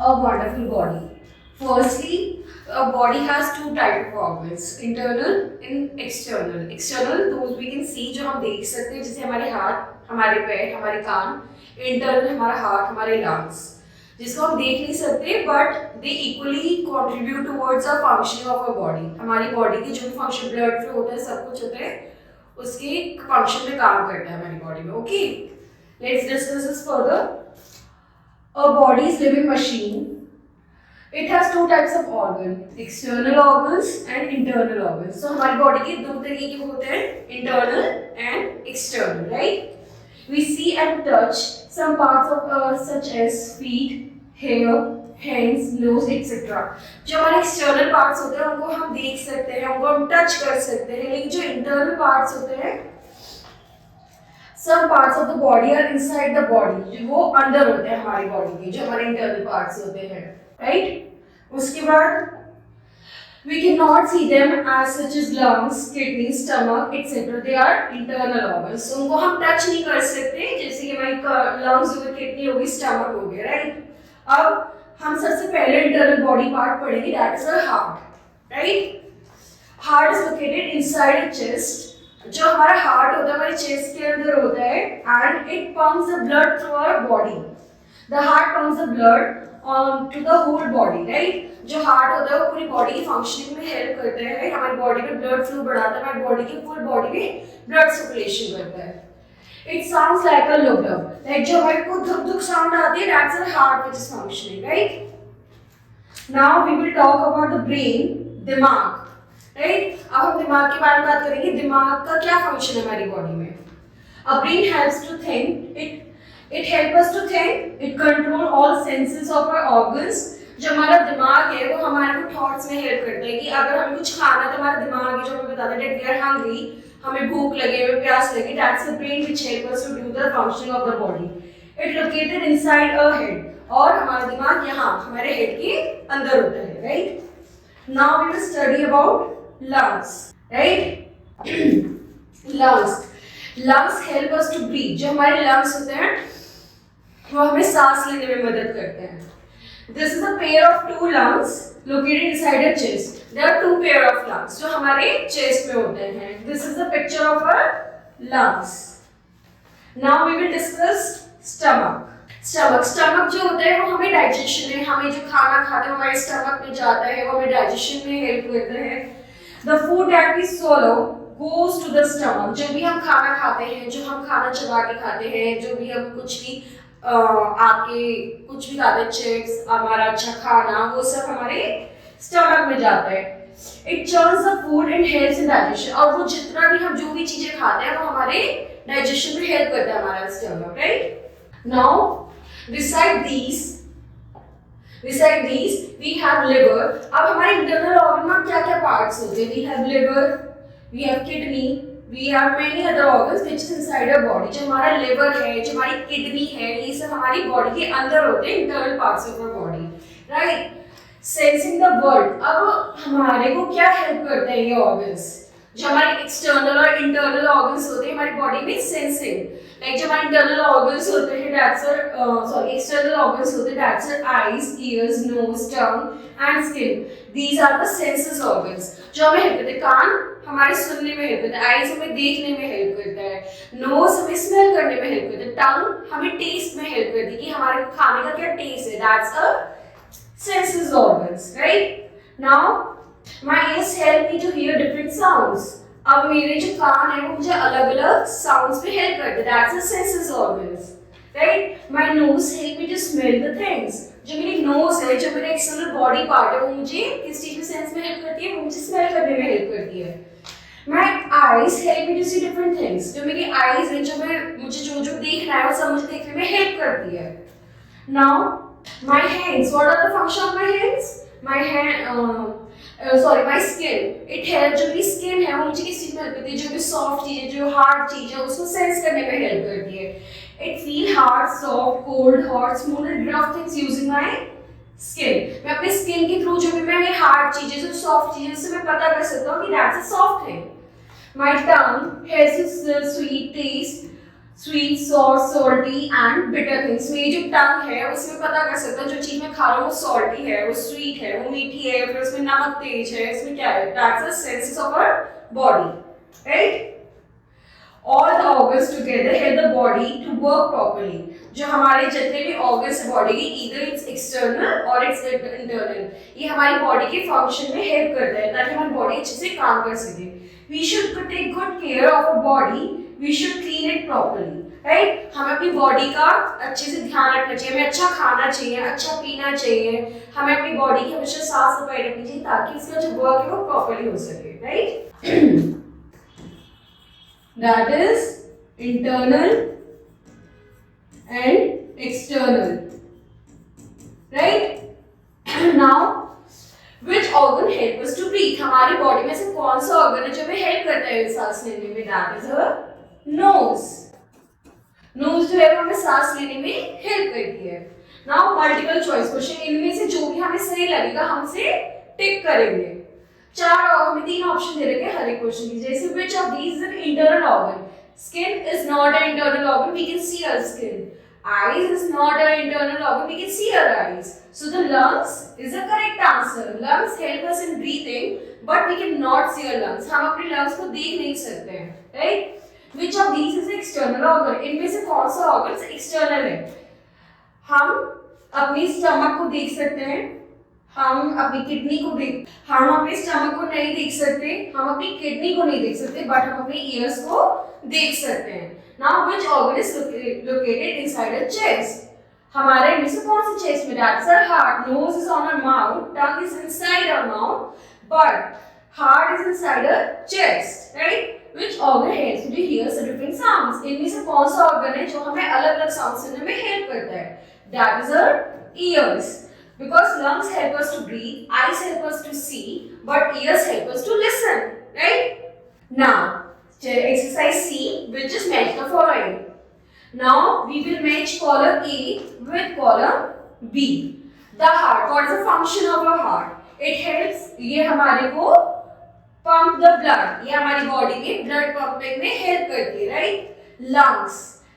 a wonderful body. Firstly, a body has two type of organs, internal and external. External those we can see, जो हम देख सकते हैं, जैसे हमारे हाथ, हमारे पैर, हमारे कान. इंटरनल हमारा हार्ट, हमारे लंग्स, जिसको हम देख नहीं सकते but they equally contribute towards a functioning of a body. हमारी बॉडी के जो भी फंक्शन, ब्लड फ्लो होता है, सब कुछ होता है, उसके फंक्शन में काम करता है हमारी बॉडी में. Okay, let's discuss this further. A body is living machine. It has two types of organ, external organs and internal organs. So हमारी बॉडी के दो तरीके के होते हैं, internal and external, right? We see and touch some parts of us such as feet, hair, hands, nose, etc. जो हमारे external parts होते हैं उनको हम देख सकते हैं, उनको हम touch कर सकते हैं, लेकिन जो internal parts होते हैं, some parts of the body are inside the body, जो वो अंदर होते हैं हमारी बॉडी के, जो हमारे internal parts होते हैं, right? उसके बाद we cannot see them as such as lungs, kidneys, stomach, etc. They are internal organs. So उनको हम टच नहीं कर सकते, जैसे कि हमारी lungs हो गए, किडनी हो गई, स्टमक हो गया, right? अब हम सबसे पहले internal body part पढ़ेंगे, that is our heart, right? Heart is located inside the chest. जो हमारा हार्ट होता है हमारे चेस्ट के अंदर होता है, and it pumps the blood through our body. The heart pumps the blood to the whole body, right? जो हार्ट होता है वो पूरी बॉडी की फंक्शनिंग में हेल्प करता है, हमारी बॉडी में ब्लड फ्लो बढ़ाता है, हमारी बॉडी की फुल बॉडी में ब्लड सर्कुलेशन करता है. It sounds like a lub, like जो हमारे को धुक धुक साउंड आती है, that's our heart which is functioning, right? Now we will talk about the brain, दिमाग, राइट? अब हम दिमाग के बारे में बात करेंगे. दिमाग का क्या फंक्शन है हमारी बॉडी में? A brain helps to think. It helps us to think. It control all senses of our organs. जो हमारा दिमाग है वो हमारे को थॉट्स में हेल्प करता है कि अगर हमें कुछ खाना है तो हमारा दिमाग है जो हमें बताता है that we are hungry, हमें भूख लगे, हमें प्यास लगी. That's the brain which helps us to do the functioning of the body. It located inside our head. और हमारा दिमाग यहाँ हमारे हेड के अंदर होता है, right? Now we will study about lungs, right? lungs help us to breathe. जो हमारे lungs होते हैं वो हमें सांस लेने में मदद करते हैं. This is a pair of two lungs located inside our chest. There are two pair of lungs जो हमारे chest में होते हैं. This is a picture of our lungs. Now we will discuss stomach. Stomach जो होता है वो हमें डाइजेशन में, हमें जो खाना खाते हैं हमारे स्टमक में जाता है, वो हमें डाइजेशन में हेल्प करता है. The food that we swallow goes to the stomach. जो भी हम खाना खाते हैं, जो हम खाना चबा के खाते हैं, जो भी हम कुछ भी आके कुछ भी खाते हैं, चिप्स, हमारा अच्छा खाना, वो सब हमारे स्टमक में जाता है. It churns the food and helps in digestion. और वो जितना भी हम जो भी चीजें खाते हैं वो हमारे डाइजेशन में हेल्प करता है हमारा stomach, right? Now beside these we have liver. अब हमारे इंटरनल ऑर्गन में क्या क्या पार्ट्स होते हैं? We have liver, we have kidney, we have many other organs which is inside our body. जो हमारा liver है, जो हमारी किडनी है, ये सब हमारी बॉडी के अंदर होते हैं, internal parts of our body, right? Sensing the world. अब हमारे को क्या हेल्प करते हैं ये ऑर्गन्स? जो हमारे एक्सटर्नल और इंटरनल ऑर्गन्स होते हैं हमारी बॉडी में सेंसिंग, लाइक जो हमारे इंटरनल ऑर्गन्स होते हैं एक्सटर्नल ऑर्गन्स होते हैं, that's our eyes, ears, nose, tongue and skin. These are the senses organs जो हमें हेल्प करते हैं. कान हमारे सुनने में हेल्प करता है, आईज हमें देखने में हेल्प करता है, नोज हमें स्मेल करने में हेल्प करता है, टंग हमें टेस्ट में हेल्प करती है कि हमारे खाने का क्या टेस्ट है. That's a senses organs, right? Now my ears help me to hear different sounds. अब मेरे जो कान है वो मुझे अलग अलग साउंड्स पे हेल्प करते हैं. That's the senses organs, right? My nose help me to smell the things. जो मेरी नोज है, जो मेरा एक्सटर्नल बॉडी पार्ट है, वो मुझे किस चीज में सेंस में हेल्प करती है? वो मुझे स्मेल करने में हेल्प करती है. My eyes help me to see different things. जो मेरी आईज है, मुझे जो जो देखना है वो सब मुझे देखने में हेल्प करती है. Now my hands, what are the function of my hands? My skin. It helps. जो मेरी स्किन है वो मुझे किस चीज में हेल्प करती है? जो भी सॉफ्ट चीज है, जो हार्ड चीज है, उसको सेंस करने में हेल्प करती है. It feel hard, soft, cold, hot, smooth and rough things using my skin. मैं अपने स्किन के थ्रू जो भी मैं हार्ड चीजें, जो सॉफ्ट चीजें, उससे मैं पता कर सकता हूँ कि that's a soft thing. My tongue has a sweet taste, sweet, sour, salty and bitter things. मेरी जो टंग है उसमें पता कर सकता हूँ जो चीज मैं खा रहा हूँ वो सॉल्टी है, वो स्वीट है, वो मीठी है, फिर उसमें नमक तेज है, इसमें क्या है, that's the senses of our body, right. All the organs together help the body to work properly. जो हमारे जितने भी organs है body के, either it's external or it's internal, ये हमारी body के function में help करता है ताकि हमारी body अच्छे से काम कर सके। We should take good care of our body. We should clean it properly. Right? हमें अपनी body का अच्छे से ध्यान रखना चाहिए, हमें अच्छा खाना चाहिए, अच्छा पीना चाहिए, हमें अपनी body की हमेशा साफ सफाई रखनी चाहिए ताकि इसका जो work है वो properly हो सके, right? That is internal and external, right? Now, which organ help us to breathe? हमारी बॉडी में से कौन सा ऑर्गन है जो हमें हेल्प करता है सांस लेने में? That is our nose. Nose जो है वो हमें सांस लेने में हेल्प करती है। Now, multiple choice question, इनमें से जो भी हमें सही लगेगा हम से टिक करेंगे। हमें 3 ऑप्शन दे रखे हैं हर एक क्वेश्चन की। जैसे which of these is an internal organ? Skin is not an internal organ, we can see our skin. Eyes is not an internal organ, we can see our eyes. So the lungs is the correct answer. Lungs help us in breathing, but we cannot see our lungs. हम अपने lungs को देख नहीं सकते हैं, right? Which of these is external organ? इनमें से कौन सा organ external है? हम अपनी स्टमक को देख सकते हैं, हम अपनी किडनी को देख, हम अपने स्टमक को नहीं देख सकते, हम अपनी किडनी को नहीं देख सकते, बट हम अपने ईयर्स को देख सकते हैं। Now which organ is located inside a chest? हमारे में से कौन सा चेस्ट में? That's our heart. Nose is on our mouth, tongue is inside our mouth, but heart is inside our chest, right? Which organ helps to hear the different sounds? इनमें से कौन सा ऑर्गन है जो हमें अलग-अलग साउंड सुनने में हेल्प करता है? That is our ears. Because lungs help us to breathe, eyes help us to see, but ears help us to listen, right? Now, exercise C, which is match the following. Now, we will match column A with column B. The heart, what is the function of our heart? It helps, ये हमारे को pump the blood, ये हमारी body में blood pumping में help करती है, right? Lungs,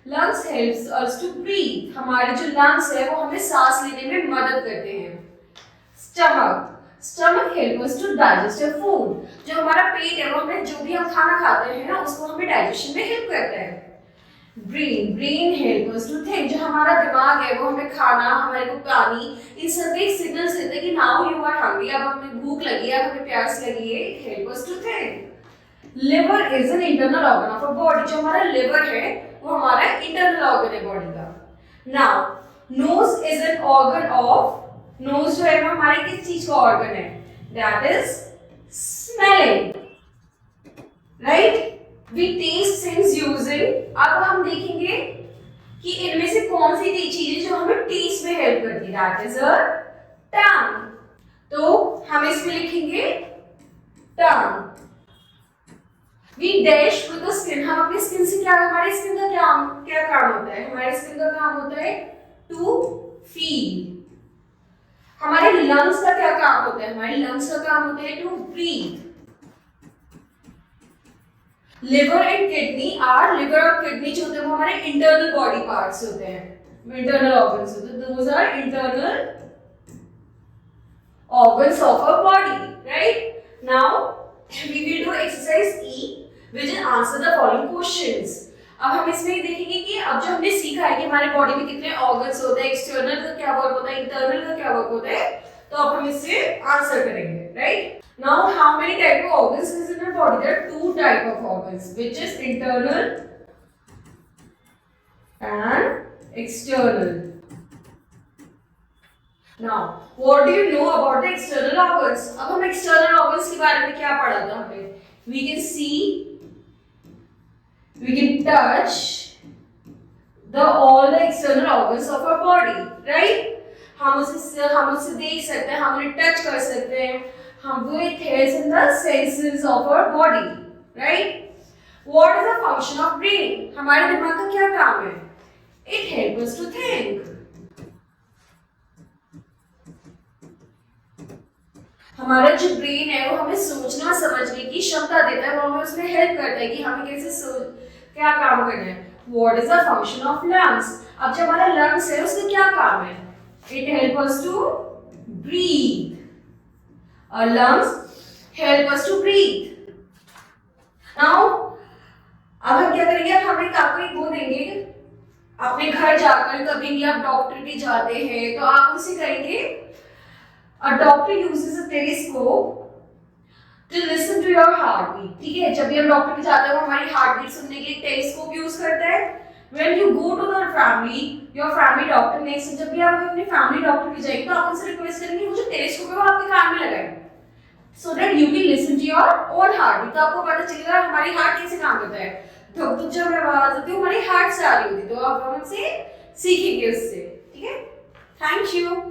lungs helps us to breathe. हमारे जो lungs है वो हमें सांस लेने में मदद करते हैं। Stomach, stomach helps us to digest our food. जो हमारा पेट है वो हमें जो भी हम खाना खाते हैं ना उसको हमें डाइजेशन में हेल्प करता है। Brain, brain helps us to think. जो हमारा दिमाग है वो हमें खाना, हमारे को पानी, इन सब के सिग्नल्स देते हैं कि now you are hungry, अब हमें भूख लगी है, अब हमें प्यास लगी है, it helps us to think. Liver is an internal organ of our body. जो हमारा liver है वो हमारा internal organ है body का। Now, nose is an organ of, nose जो है वो हमारे किस चीज का organ है? That is smelling, right? We taste things using, अब हम देखेंगे कि इनमें से कौन सी चीजें जो हमें टेस्ट में हेल्प करती है? That is our tongue. तो हम इसमें लिखेंगे tongue. We dash with the skin. हम अपनी स्किन से क्या, हमारी स्किन का क्या काम होता है? हमारी स्किन का काम होता है to feel. हमारे लंग्स का क्या काम होता है? हमारे लंग्स का काम होता है to breathe. Liver and kidney are, liver और किडनी जो होते हैं वो हमारे इंटरनल बॉडी पार्ट्स होते हैं, इंटरनल ऑर्गन्स होते हैं। Those are internal organs of our body, right? Now we will do exercise E which is answer the following questions. अब हम इसमें देखेंगे कि अब जो हमने सीखा है कि हमारे बॉडी में कितने ऑर्गन्स होते हैं, एक्सटर्नल का क्या वर्क होता है, इंटरनल का क्या वर्क होता है, तो अब हम इससे आंसर करेंगे, right? Now, how many type of organs is in our body? There are 2 type of organs, which is internal and external. Now, what do you know about the external organs? अब हम external organs के बारे में क्या पढ़ा था हमने? We can see, we can touch all the external organs of our body, right? हम उसे देख सकते हैं, हम उन्हें टच कर सकते हैं, हम वो it helps in the senses of our body, right? What is the function of brain? हमारे दिमाग का क्या काम है? It helps us to think. हमारा जो ब्रेन है वो हमें सोचना समझने की क्षमता देता है, वो हमें उसमें हेल्प करता है कि हमें कैसे क्या काम करना है। What is the function of lungs? अब जो हमारा लंग्स है उसका क्या काम है? It help us to breathe. Our lungs help us to breathe. Now, अब हम क्या करेंगे? अब हम आपको एक वो देंगे. अपने घर जाकर कभी भी आप डॉक्टर के जाते हैं तो आप उनसे कहेंगे, A doctor uses a telescope to listen to your heartbeat. ठीक है, जब भी हम डॉक्टर के जाते हैं वो हमारी हार्टबीट सुनने के लिए टेलीस्कोप यूज करता है. When you go to the family, your family doctor next, जब भी आप अपने फैमिली डॉक्टर के जाएंगे तो आप उनसे रिक्वेस्ट करेंगे वो जो टेलीस्कोप है वो आपके कान में लगाएं, so that you can listen to your own heartbeat. तो आपको पता चलेगा हमारी हार्ट कैसे काम करता है. तो जब आवाज आती है हमारी हार्ट से आ रही होती है, तो आप हमसे सीखेंगे उससे. ठीक है, थैंक यू.